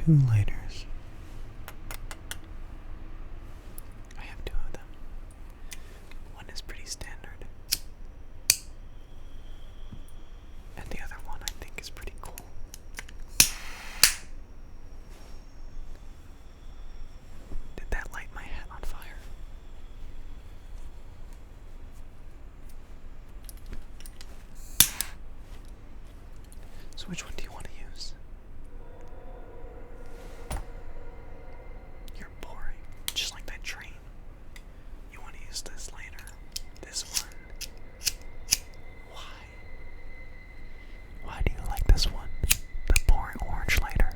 2 lighters. I have 2 of them. One is pretty standard, and the other one I think is pretty cool. Did that light my hat on fire? So which one do you want to use? You're boring, just like that train. You want to use this later. This one. Why? Why do you like this one? The boring orange lighter.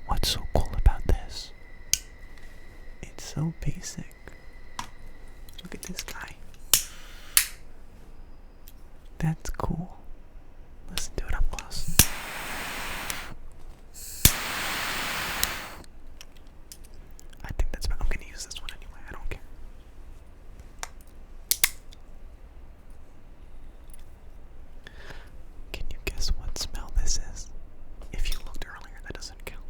What's so cool about this? It's so basic. Look at this guy. That's cool. Listen to it up close. I think that's about. I'm gonna use this one anyway. I don't care. Can you guess what smell this is? If you looked earlier, that doesn't count.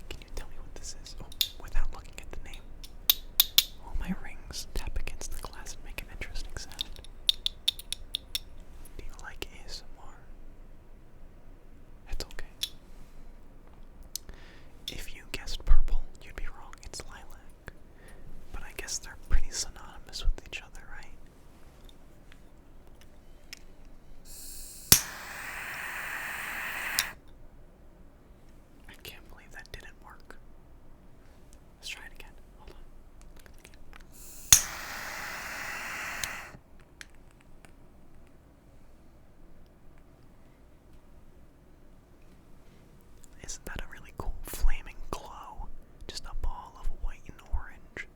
Can you tell me what this is? Oh, without looking at the name. Oh, my rings tap against the glass and make an interesting sound. Do you like ASMR? It's okay. If you guessed purple, you'd be wrong. It's lilac. But I guess they're pretty synonymous with each other, right? I can't believe that didn't work. Let's try it again. Hold on. Isn't that a really cool flaming glow? Just a ball of white and orange.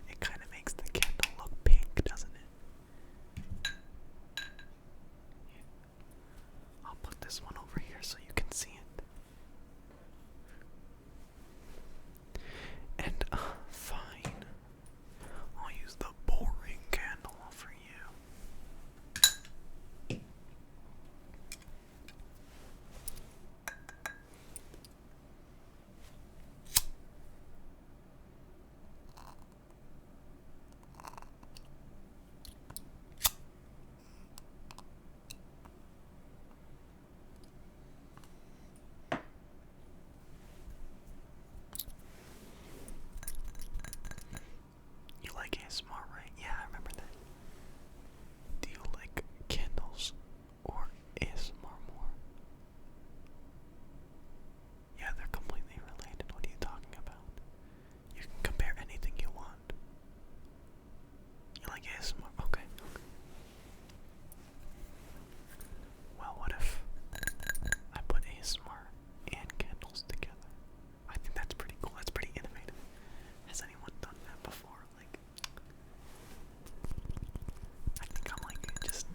It kind of makes the candle look pink, doesn't it? Yeah. I'll put this one over here so you can see it. And, fine. I'll use the boring candle for you. You like ASMR, right? Yeah, I remember that. Do you like candles or ASMR more? Yeah, they're completely related. What are you talking about? You can compare anything you want. You like ASMR? Okay. Well, what if I put ASMR and candles together? I think that's pretty cool. That's pretty innovative. Has anyone done that before? I think I'm just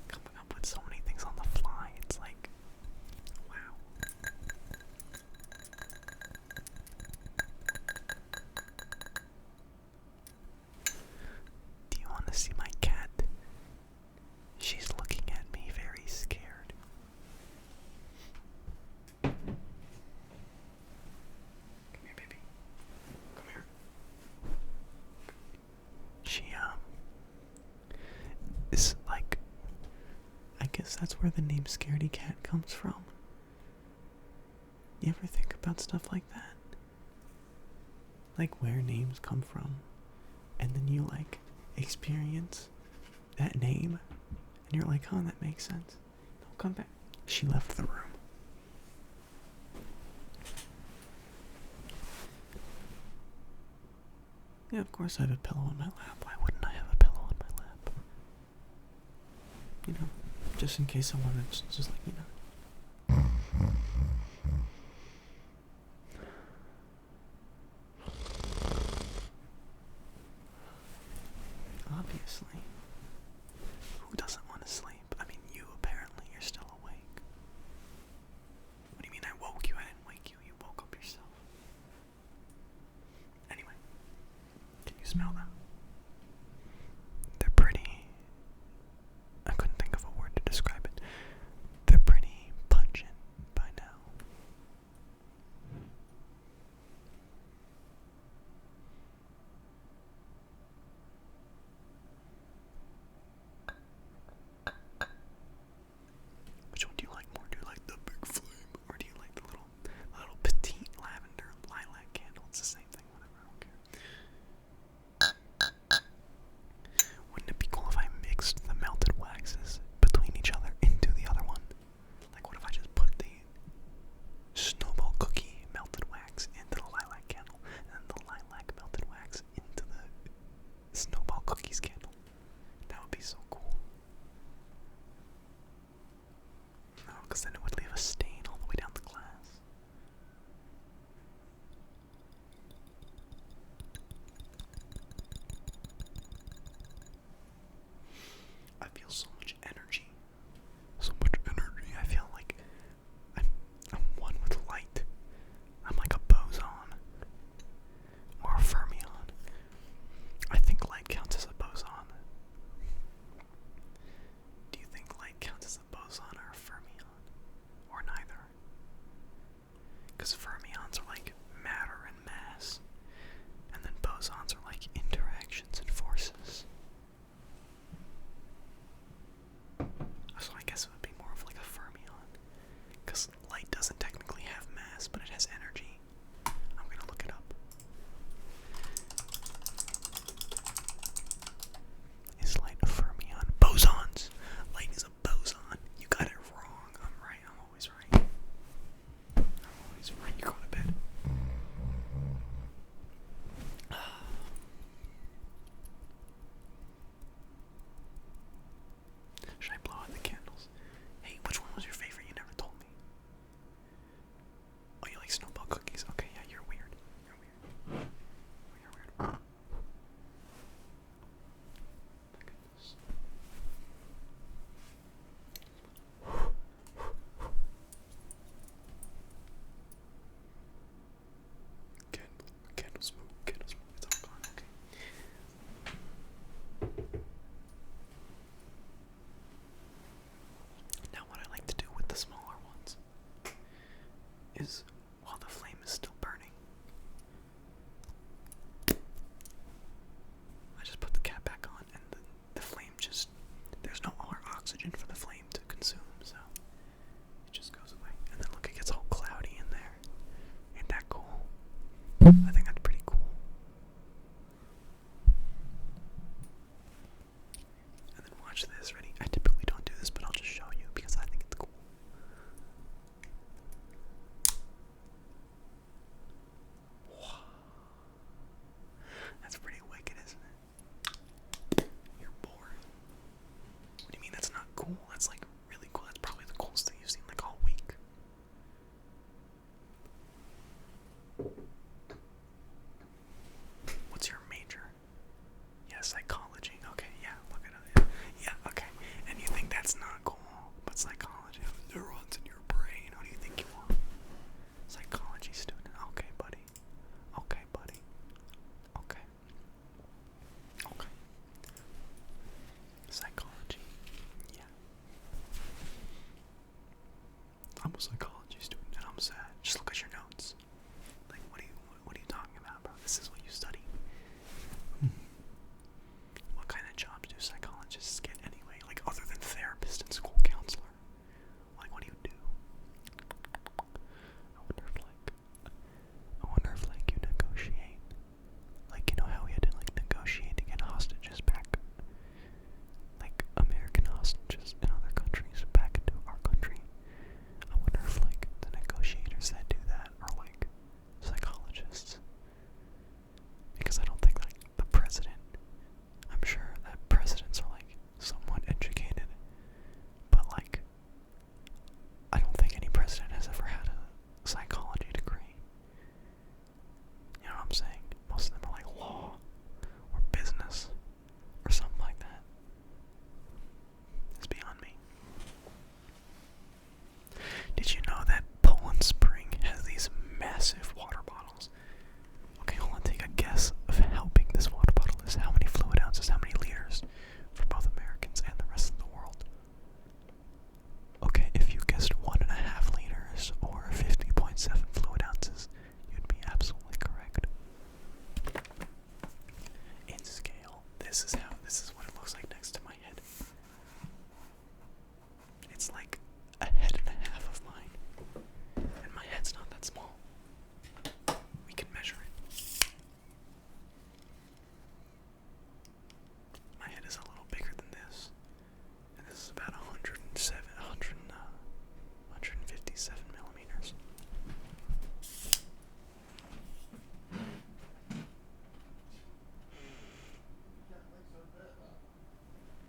coming up with so many things on the fly. It's like, wow. Do you want to see my cat? She's looking at me very scared. Come here, baby. Come here. She, is like, I guess that's where the name Scaredy Cat comes from. You ever think about stuff like that? Like where names come from, and then you experience that name, and you're like, huh, that makes sense. Don't come back. She left the room. Yeah, of course I have a pillow on my lap. Why wouldn't I have a pillow on my lap? You know, just in case I want to just Obviously. Who doesn't want to sleep? I mean, you apparently, you're still awake. What do you mean I woke you? I didn't wake you. You woke up yourself. Anyway, can you smell them? They're pretty. I couldn't think of a word to describe it. They're pretty This is what you study. What kind of jobs do psychologists get anyway? Like, other than therapist and school counselor? Like, what do you do? I wonder if you negotiate. Like, you know how we had to, negotiate to get hostages back? Like, American hostages in other countries back into our country. I wonder if, the negotiators that do that are, psychologists. Because I don't think, the president, I'm sure that presidents are, somewhat educated. But, I don't think any president has ever had a psychology degree. You know what I'm saying? Most of them are, law or business or something like that. It's beyond me. Did you know that Poland Spring has these massive water bottles? Okay, hold on, take a guess of how big this water bottle is. How many fluid ounces, how many liters for both Americans and the rest of the world? Okay, if you guessed 1.5 liters or 50.7 fluid ounces, you'd be absolutely correct. In scale, this is what it looks like next to my head. It's like a head and a half of mine. And my head's not that small. We can measure it. My head is a little bigger than this. And this is about 157 millimeters.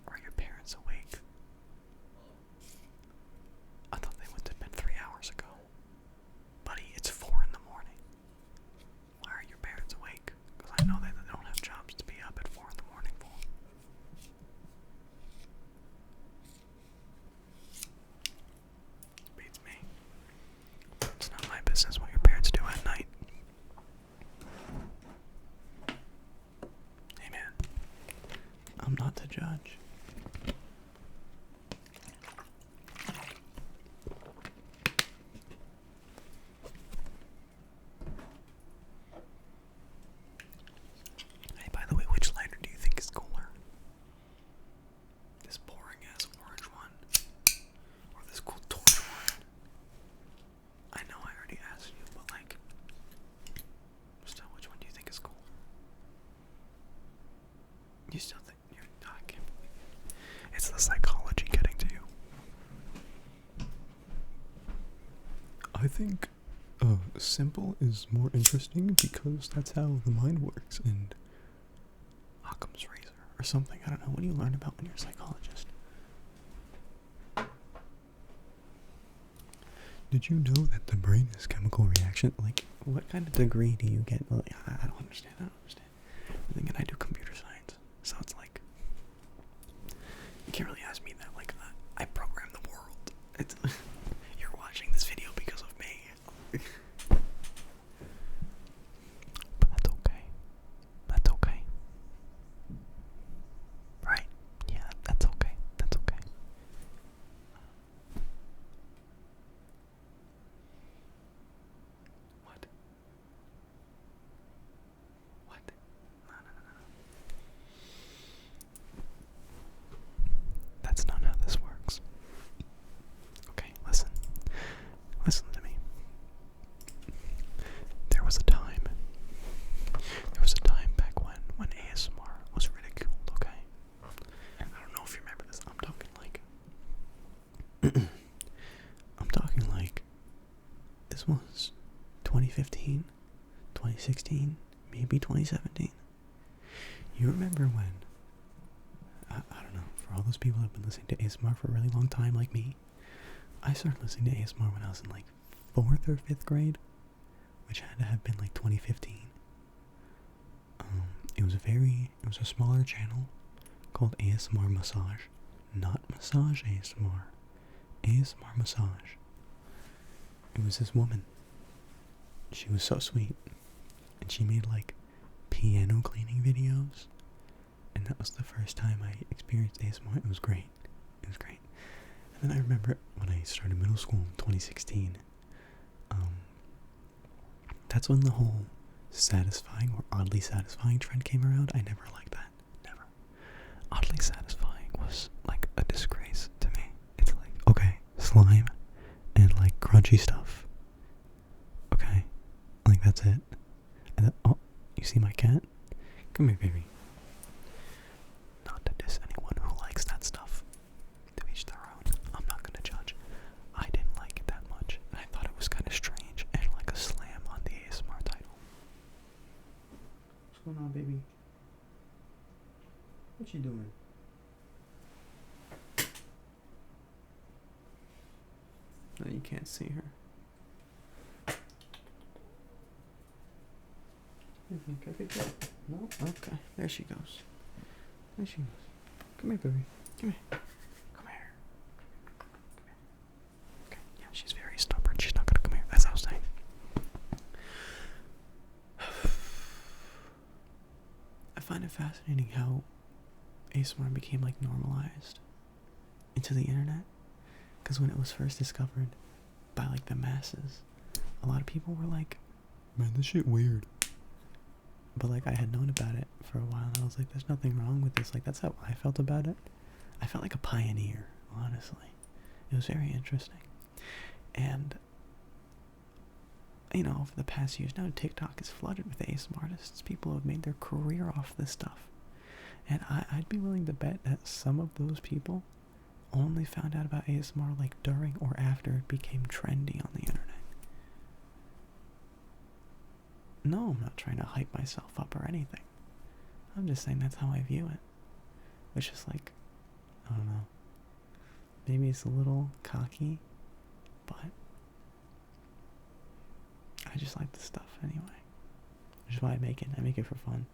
Are your parents awake? I thought they went to bed 3 hours ago. Buddy, it's 4 in the morning. Why are your parents awake? Because I know they don't have jobs to be up at 4 in the morning for. Beats me. It's not my business what your parents do at night. Hey man, I'm not the judge. Hey, by the way, which lighter do you think is cooler? This boring ass orange one, or this cool torch one? I know I already asked you, but still, which one do you think is cooler? You still think I can't believe it. It's the psychology getting to you. I think simple is more interesting because that's how the mind works, and Occam's razor or something. I don't know. What do you learn about when you're a psychologist? Did you know that the brain is chemical reaction? What kind of degree do you get? I don't understand. I'm thinking I do computer science, so it's you can't really ask me that. I program the world. It's you're watching this video because of me. But that's okay. That's okay. Right? Yeah, that's okay. That's okay. What? What? No. That's not how this works. Okay, listen. Listen to me. There was a time back when ASMR was ridiculed, okay? I don't know if you remember this. I'm talking this was 2015, 2016, maybe 2017. You remember when, I don't know, for all those people that have been listening to ASMR for a really long time like me, I started listening to ASMR when I was in 4th or 5th grade, which had to have been 2015. It was a smaller channel called ASMR Massage. Not Massage ASMR. ASMR Massage. It was this woman. She was so sweet. And she made piano cleaning videos. And that was the first time I experienced ASMR. It was great. And then I remember when I started middle school in 2016. That's when the whole satisfying or oddly satisfying trend came around, I never liked that. Never. Oddly satisfying was like a disgrace to me. It's like, okay, slime and like crunchy stuff. Okay? Like that's it. And oh, you see my cat? Come here, baby. Not to diss anyone who likes that stuff. To each their own. I'm not gonna judge. I didn't like it that much, and I thought it was kind of strange and like a slam on the ASMR title. What's going on, baby? What you doing? No, you can't see her. No? Okay. There she goes. There she goes. Come here, baby. Come here. Come here. Okay. Yeah, she's very stubborn. She's not gonna come here. As I was saying. I find it fascinating how ASMR became like normalized into the internet. Because when it was first discovered by like the masses, a lot of people were like, man, this shit weird. But like I had known about it for a while and I was like, there's nothing wrong with this. Like that's how I felt about it. I felt like a pioneer, honestly. It was very interesting. And you know, over the past years now, TikTok is flooded with ASMR artists. People have made their career off this stuff. And I'd be willing to bet that some of those people only found out about ASMR like during or after it became trendy on the internet. No, I'm not trying to hype myself up or anything. I'm just saying that's how I view it. Which is like, I don't know. Maybe it's a little cocky, but I just like the stuff anyway. Which is why I make it. I make it for fun.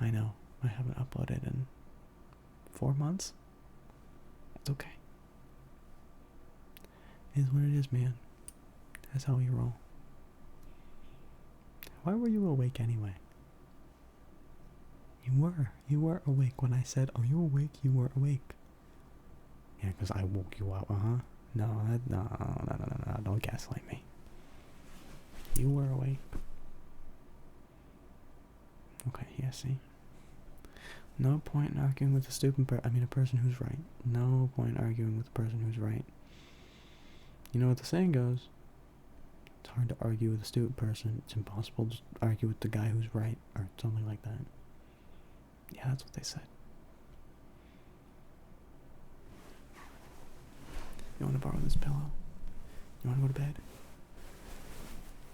I know, I haven't uploaded in 4 months. It's okay. It is what it is, man. That's how we roll. Why were you awake anyway? You were awake when I said, are you awake? You were awake. Yeah, because I woke you up, No, no, don't gaslight me. You were awake. Okay, yeah, see? No point in arguing with a person who's right. No point arguing with a person who's right. You know what the saying goes? It's hard to argue with a stupid person. It's impossible to argue with the guy who's right, or something like that. Yeah, that's what they said. You want to borrow this pillow? You want to go to bed?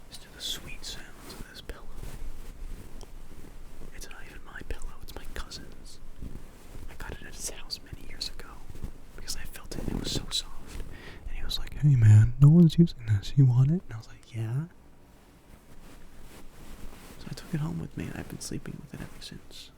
Listen to the sweet sounds of this pillow. It's not even my pillow, it's my cousin's. I got it at his house many years ago because I felt it and it was so soft. And he was like, hey man, no one's using this. You want it? And I was like, yeah. So I took it home with me and I've been sleeping with it ever since.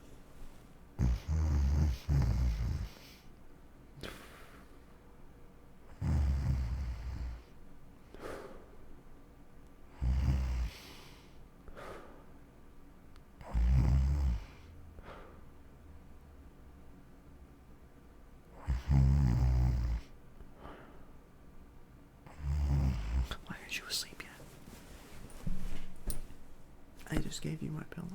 Why aren't you asleep yet? I just gave you my pillow.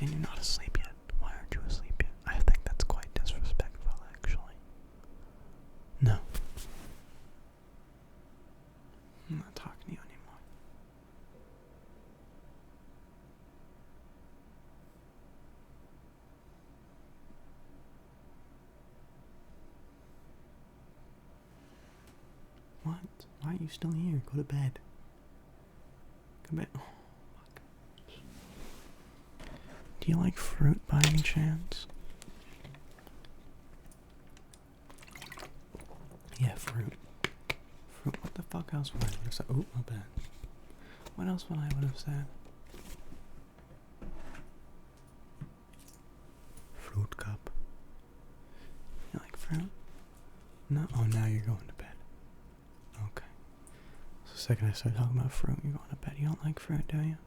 And you're not asleep yet. Why aren't you asleep yet? I think that's quite disrespectful, actually. No. I'm not talking to you anymore. What? Why are you still here? Go to bed. Go to bed. Oh, fuck. Do you like fruit by any chance? Yeah, fruit. Fruit. What the fuck else would I have said? Oh, my bad. What else would I have said? Fruit cup. You like fruit? No? Oh, now you're going to bed. Okay. So the second I start talking about fruit, you're going to bed. You don't like fruit, do you?